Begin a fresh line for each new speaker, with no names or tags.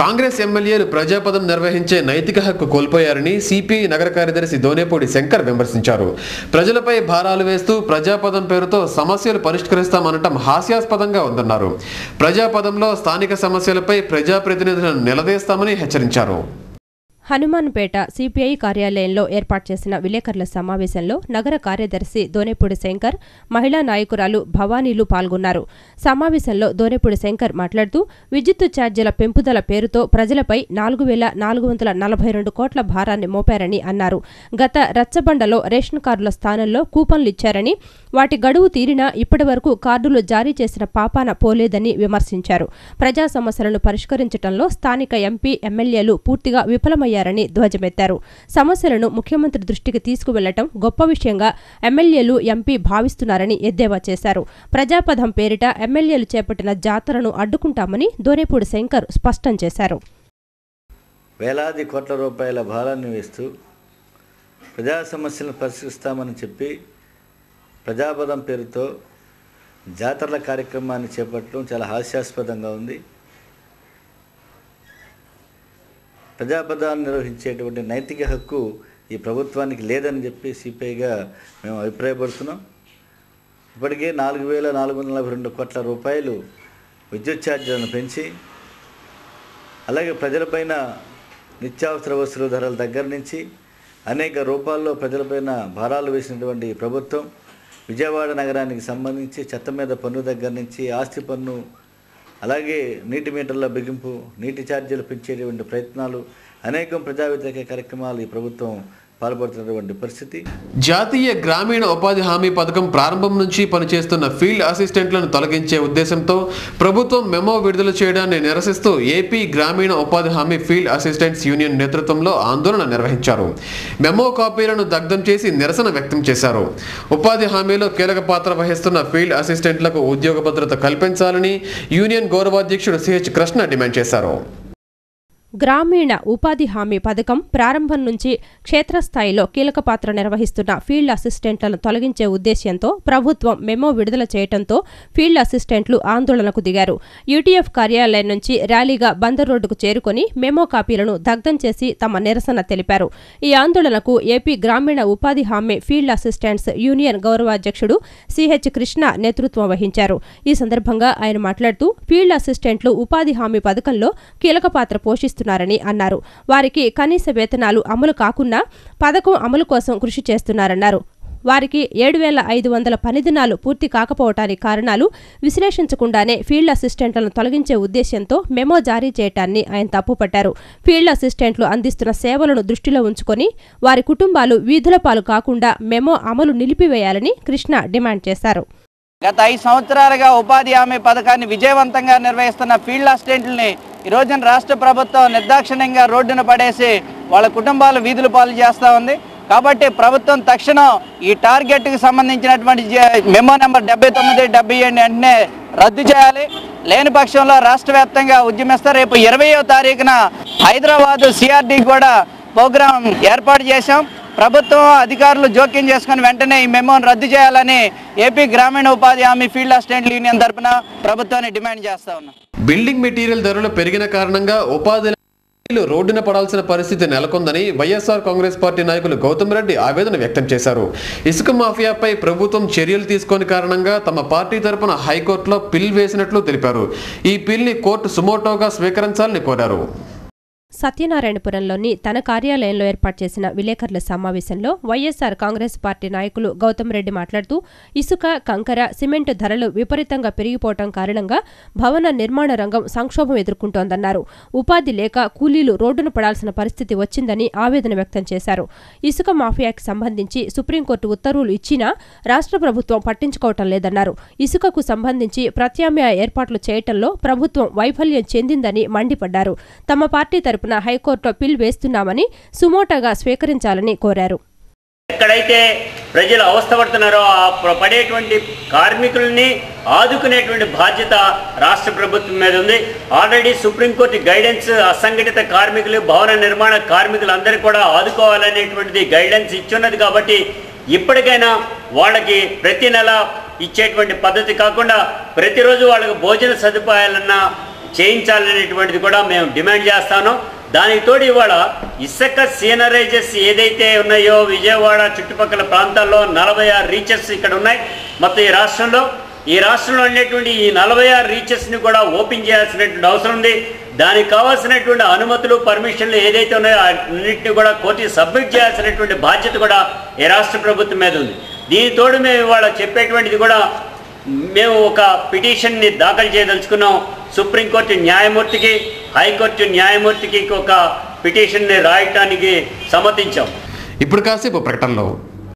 కాంగ్రెస్ ఎమ్మెల్యేలు ప్రజాపదం నిర్వహించే నైతిక హక్కు కోల్పోయారని సిపిఐ నగర కార్యదర్శి దోనేపూడి శంకర్ విమర్శించారు. ప్రజలపై భారాలు వేస్తూ ప్రజాపదం పేరుతో సమస్యలు పరిష్కరిస్తామనటం హాస్యాస్పదంగా ఉందన్నారు. ప్రజాపదంలో స్థానిక సమస్యలపై ప్రజాప్రతినిధులను నిలదీస్తామని హెచ్చరించారు.
హనుమాన్పేట సిపిఐ కార్యాలయంలో ఏర్పాటు చేసిన విలేకరుల సమావేశంలో నగర కార్యదర్శి దోనేపూడి శంకర్, మహిళా నాయకురాలు భవానీలు పాల్గొన్నారు. సమావేశంలో దోనేపూడి శంకర్ మాట్లాడుతూ విద్యుత్తు ఛార్జీల పెంపుదల పేరుతో ప్రజలపై 4,442 కోట్ల భారాన్ని మోపారని అన్నారు. గత రచ్చబండలో రేషన్ కార్డుల స్థానంలో కూపన్లు ఇచ్చారని, వాటి గడువు తీరినా ఇప్పటి వరకు కార్డులు జారీ చేసిన పాపాన పోలేదని విమర్శించారు. ప్రజా సమస్యలను పరిష్కరించడంలో స్థానిక ఎంపీ, ఎమ్మెల్యేలు పూర్తిగా విఫలమయ్యారని ధ్వజమెత్తారు. సమస్యలను ముఖ్యమంత్రి దృష్టికి తీసుకువెళ్లటం గొప్ప విషయంగా ఎమ్మెల్యేలు, ఎంపీ భావిస్తున్నారని ఎద్దేవా చేశారు. ప్రజాపదం పేరిట ఎమ్మెల్యేలు చేపట్టిన జాతరను అడ్డుకుంటామని దోనేపూడి శంకర్ స్పష్టం చేశారు.
వేలాది కోట్ల రూపాయల భారాన్ని వేస్తూ ప్రజా సమస్యలను పరిష్కరిస్తామని చెప్పి ప్రజాపదం పేరుతో జాతరల కార్యక్రమాన్ని చేపట్టడం చాలా హాస్యాస్పదంగా ఉంది. ప్రజాపదాన్ని నిర్వహించేటువంటి నైతిక హక్కు ఈ ప్రభుత్వానికి లేదని చెప్పి సిపిఐగా మేము అభిప్రాయపడుతున్నాం. ఇప్పటికే 4,442 కోట్ల రూపాయలు విద్యుత్ ఛార్జీలను పెంచి, అలాగే ప్రజలపైన నిత్యావసర వస్తువుల ధరల దగ్గర నుంచి అనేక రూపాల్లో ప్రజలపైన భారాలు వేసినటువంటి ప్రభుత్వం విజయవాడ నగరానికి సంబంధించి చెత్త మీద పన్ను దగ్గర నుంచి ఆస్తి పన్ను, అలాగే నీటి మీటర్ల బిగింపు, నీటి ఛార్జీలు పెంచేటువంటి ప్రయత్నాలు, అనేకం ప్రజా వ్యతిరేక కార్యక్రమాలు ఈ ప్రభుత్వం పాల్పడుతున్నటువంటి పరిస్థితి.
జాతీయ గ్రామీణ ఉపాధి హామీ పథకం ప్రారంభం నుంచి పనిచేస్తున్న ఫీల్డ్ అసిస్టెంట్లను తొలగించే ఉద్దేశంతో ప్రభుత్వం మెమో విడుదల చేయడాన్ని నిరసిస్తూ ఏపీ గ్రామీణ ఉపాధి హామీ ఫీల్డ్ అసిస్టెంట్స్ యూనియన్ నేతృత్వంలో ఆందోళన నిర్వహించారు. మెమో కాపీలను దగ్ధం చేసి నిరసన వ్యక్తం చేశారు. ఉపాధి హామీలో కీలక పాత్ర వహిస్తున్న ఫీల్డ్ అసిస్టెంట్లకు ఉద్యోగ భద్రత కల్పించాలని యూనియన్ గౌరవాధ్యక్షుడు సిహెచ్ కృష్ణ డిమాండ్ చేశారు.
గ్రామీణ ఉపాధి హామీ పథకం ప్రారంభం నుంచి క్షేత్రస్థాయిలో కీలక పాత్ర నిర్వహిస్తున్న ఫీల్డ్ అసిస్టెంట్లను తొలగించే ఉద్దేశ్యంతో ప్రభుత్వం మెమో విడుదల చేయడంతో ఫీల్డ్ అసిస్టెంట్లు ఆందోళనకు దిగారు. యూటీఎఫ్ కార్యాలయం నుంచి ర్యాలీగా బందర్ రోడ్డుకు చేరుకొని మెమో కాపీలను దగ్ధం చేసి తమ నిరసన తెలిపారు. ఈ ఆందోళనకు ఏపీ గ్రామీణ ఉపాధి హామీ ఫీల్డ్ అసిస్టెంట్స్ యూనియన్ గౌరవాధ్యక్షుడు సిహెచ్ కృష్ణ నేతృత్వం వహించారు. ఈ సందర్భంగా ఆయన మాట్లాడుతూ ఫీల్డ్ అసిస్టెంట్లు ఉపాధి హామీ పథకంలో కీలక పాత్ర పోషిస్తున్నారు అన్నారు. వారికి కనీస వేతనాలు అమలు కాకున్నా పథకం అమలు కోసం కృషి చేస్తున్నారన్నారు. వారికి 7,500 పని దినాలు పూర్తి కాకపోవటానికి కారణాలు విశ్లేషించకుండానే ఫీల్డ్ అసిస్టెంట్లను తొలగించే ఉద్దేశ్యంతో మెమో జారీ చేయటాన్ని ఆయన తప్పుపట్టారు. ఫీల్డ్ అసిస్టెంట్లు అందిస్తున్న సేవలను దృష్టిలో ఉంచుకొని వారి కుటుంబాలు వీధుల పాలు కాకుండా మెమో అమలు నిలిపివేయాలని కృష్ణ డిమాండ్ చేశారు.
గత 5 సంవత్సరాలుగా ఉపాధి హామీ పథకాన్ని విజయవంతంగా నిర్వహిస్తున్న ఫీల్డ్ అసిస్టెంట్లని ఈ రోజున రాష్ట్ర ప్రభుత్వం నిర్దాక్షిణ్యంగా రోడ్డున పడేసి వాళ్ళ కుటుంబాలు వీధుల పాలు చేస్తూ ఉంది. కాబట్టి ప్రభుత్వం తక్షణం ఈ టార్గెట్కి సంబంధించినటువంటి మెమో నెంబర్ 79, 77 వెంటనే రద్దు చేయాలి. లేని పక్షంలో రాష్ట్ర వ్యాప్తంగా ఉద్యమిస్తారు. రేపు 20వ తారీఖున హైదరాబాద్ సిఆర్డీ కూడా ప్రోగ్రాం ఏర్పాటు చేశాం. ప్రభుత్వం అధికారులు జోక్యం చేసుకుని వెంటనే ఈ మెమోను రద్దు చేయాలని ఏపీ గ్రామీణ ఉపాధి హామీ ఫీల్డ్ అసిస్టెంట్ యూనియన్ తరఫున ప్రభుత్వాన్ని డిమాండ్ చేస్తా ఉన్నాం.
బిల్డింగ్ మెటీరియల్ ధరలు పెరిగిన కారణంగా ఉపాధి రోడ్డున పడాల్సిన పరిస్థితి నెలకొందని వైఎస్ఆర్ కాంగ్రెస్ పార్టీ నాయకులు గౌతమ్ రెడ్డి ఆవేదన వ్యక్తం చేశారు. ఇసుక మాఫియాపై ప్రభుత్వం చర్యలు తీసుకోని కారణంగా తమ పార్టీ తరపున హైకోర్టులో పిల్ వేసినట్లు తెలిపారు. ఈ పిల్ని కోర్టు సుమోటోగా స్వీకరించాలని కోరారు.
సత్యనారాయణపురంలోని తన కార్యాలయంలో ఏర్పాటు చేసిన విలేకరుల సమావేశంలో వైఎస్ఆర్ కాంగ్రెస్ పార్టీ నాయకులు గౌతమ్ రెడ్డి మాట్లాడుతూ ఇసుక, కంకర, సిమెంట్ ధరలు విపరీతంగా పెరిగిపోవడం కారణంగా భవన నిర్మాణ రంగం సంక్షోభం ఎదుర్కొంటోందన్నారు. ఉపాధి లేక కూలీలు రోడ్డున పడాల్సిన పరిస్థితి వచ్చిందని ఆవేదన వ్యక్తం చేశారు. ఇసుక మాఫియాకి సంబంధించి సుప్రీంకోర్టు ఉత్తర్వులు ఇచ్చినా రాష్ట్ర ప్రభుత్వం పట్టించుకోవటం లేదన్నారు. ఇసుకకు సంబంధించి ప్రత్యామ్నాయ ఏర్పాట్లు చేయటంలో ప్రభుత్వం వైఫల్యం చెందిందని మండిపడ్డారు. తమ పార్టీ తరపున హైకోర్టులో పిల్ వేస్తున్నామని సుమోటోగా స్వీకరించాలని కోరారు.
ఎక్కడైతే ప్రజలు అవస్థపడుతున్నారో ఆ పడేటువంటి కార్మికుల్ని ఆదుకునేటువంటి బాధ్యత రాష్ట్ర ప్రభుత్వం మీద ఉంది. ఆల్రెడీ సుప్రీంకోర్టు గైడెన్స్ అసంఘటిత కార్మికులు, భవన నిర్మాణ కార్మికులందరూ కూడా ఆదుకోవాలనేటువంటిది గైడెన్స్ ఇచ్చున్నది. కాబట్టి ఇప్పటికైనా వాళ్ళకి ప్రతి నెల ఇచ్చేటువంటి పద్ధతి కాకుండా ప్రతిరోజు వాళ్ళకి భోజన సదుపాయాలన్నా చేయించాలనేటువంటిది కూడా మేము డిమాండ్ చేస్తాను. దానికి తోడు ఇవాళ ఇసుక సీనరైజెస్ ఏదైతే ఉన్నాయో విజయవాడ చుట్టుపక్కల ప్రాంతాల్లో 46 రీచెస్ ఇక్కడ ఉన్నాయి మొత్తం ఈ రాష్ట్రంలో ఉండేటువంటి ఈ 46 రీచెస్ని కూడా ఓపెన్ చేయాల్సినటువంటి అవసరం ఉంది. దానికి కావాల్సినటువంటి అనుమతులు పర్మిషన్లు ఏదైతే ఉన్నాయో అన్నింటినీ కూడా కోర్టుకి సబ్మిట్ చేయాల్సినటువంటి బాధ్యత కూడా ఈ రాష్ట్ర ప్రభుత్వం మీద ఉంది. దీనితోడు మేము ఇవాళ చెప్పేటువంటిది కూడా మేము ఒక పిటిషన్ని దాఖలు చేయదలుచుకున్నాం. సుప్రీంకోర్టు న్యాయమూర్తికి హైకోర్టు న్యాయమూర్తికి ఒక పిటిషన్ని రాయటానికి సమ్మతించాం.
ఇప్పుడు కాసేపు ప్రకటనలో